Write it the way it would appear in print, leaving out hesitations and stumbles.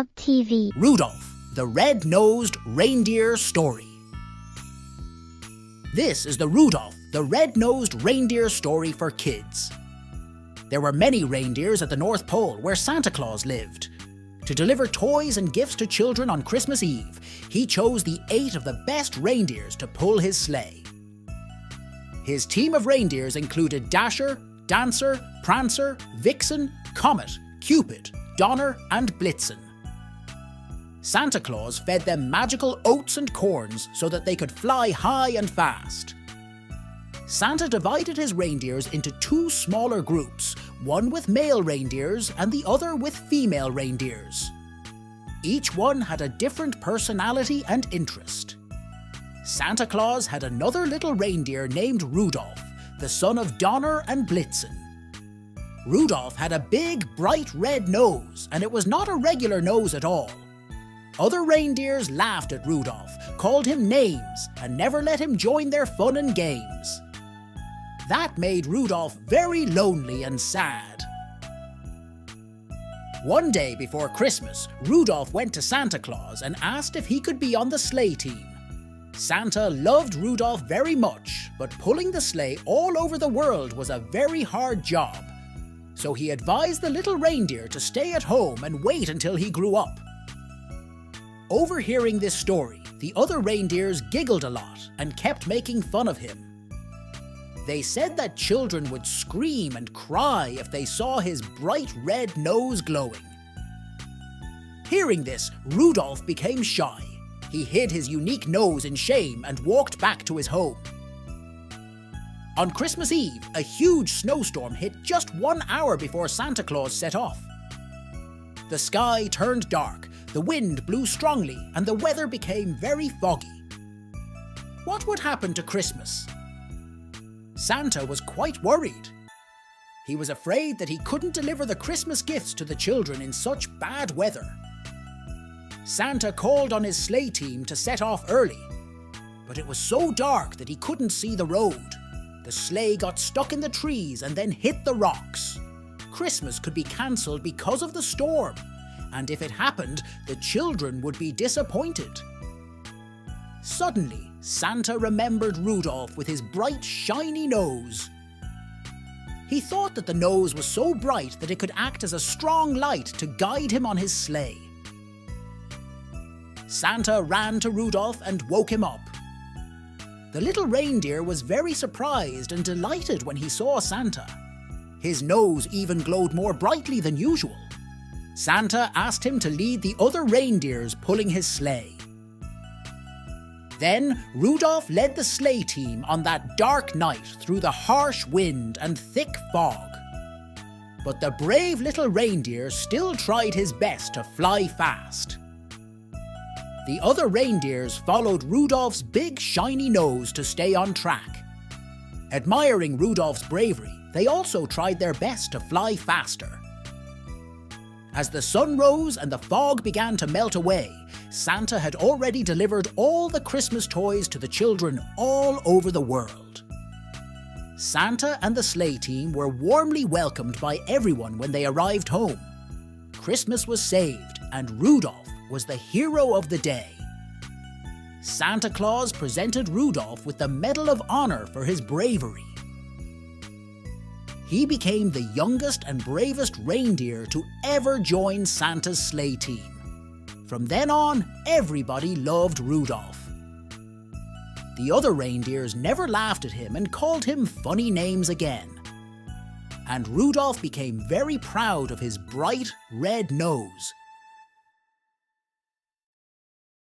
TV. Rudolph the Red-Nosed Reindeer Story. This is the Rudolph the Red-Nosed Reindeer story for kids. There were many reindeers at the North Pole where Santa Claus lived. To deliver toys and gifts to children on Christmas Eve, he chose the 8 of the best reindeers to pull his sleigh. His team of reindeers included Dasher, Dancer, Prancer, Vixen, Comet, Cupid, Donner and Blitzen. Santa Claus fed them magical oats and corns so that they could fly high and fast. Santa divided his reindeers into 2 smaller groups, one with male reindeers and the other with female reindeers. Each one had a different personality and interest. Santa Claus had another little reindeer named Rudolph, the son of Donner and Blitzen. Rudolph had a big, bright red nose, and it was not a regular nose at all. Other reindeers laughed at Rudolph, called him names, and never let him join their fun and games. That made Rudolph very lonely and sad. One day before Christmas, Rudolph went to Santa Claus and asked if he could be on the sleigh team. Santa loved Rudolph very much, but pulling the sleigh all over the world was a very hard job. So he advised the little reindeer to stay at home and wait until he grew up. Overhearing this story, the other reindeers giggled a lot and kept making fun of him. They said that children would scream and cry if they saw his bright red nose glowing. Hearing this, Rudolph became shy. He hid his unique nose in shame and walked back to his home. On Christmas Eve, a huge snowstorm hit just 1 hour before Santa Claus set off. The sky turned dark, the wind blew strongly, and the weather became very foggy. What would happen to Christmas? Santa was quite worried. He was afraid that he couldn't deliver the Christmas gifts to the children in such bad weather. Santa called on his sleigh team to set off early, but it was so dark that he couldn't see the road. The sleigh got stuck in the trees and then hit the rocks. Christmas could be cancelled because of the storm, and if it happened, the children would be disappointed. Suddenly, Santa remembered Rudolph with his bright, shiny nose. He thought that the nose was so bright that it could act as a strong light to guide him on his sleigh. Santa ran to Rudolph and woke him up. The little reindeer was very surprised and delighted when he saw Santa. His nose even glowed more brightly than usual. Santa asked him to lead the other reindeers pulling his sleigh. Then Rudolph led the sleigh team on that dark night through the harsh wind and thick fog. But the brave little reindeer still tried his best to fly fast. The other reindeers followed Rudolph's big shiny nose to stay on track. Admiring Rudolph's bravery, they also tried their best to fly faster. As the sun rose and the fog began to melt away, Santa had already delivered all the Christmas toys to the children all over the world. Santa and the sleigh team were warmly welcomed by everyone when they arrived home. Christmas was saved and Rudolph was the hero of the day. Santa Claus presented Rudolph with the Medal of Honor for his bravery. He became the youngest and bravest reindeer to ever join Santa's sleigh team. From then on, everybody loved Rudolph. The other reindeers never laughed at him and called him funny names again. And Rudolph became very proud of his bright red nose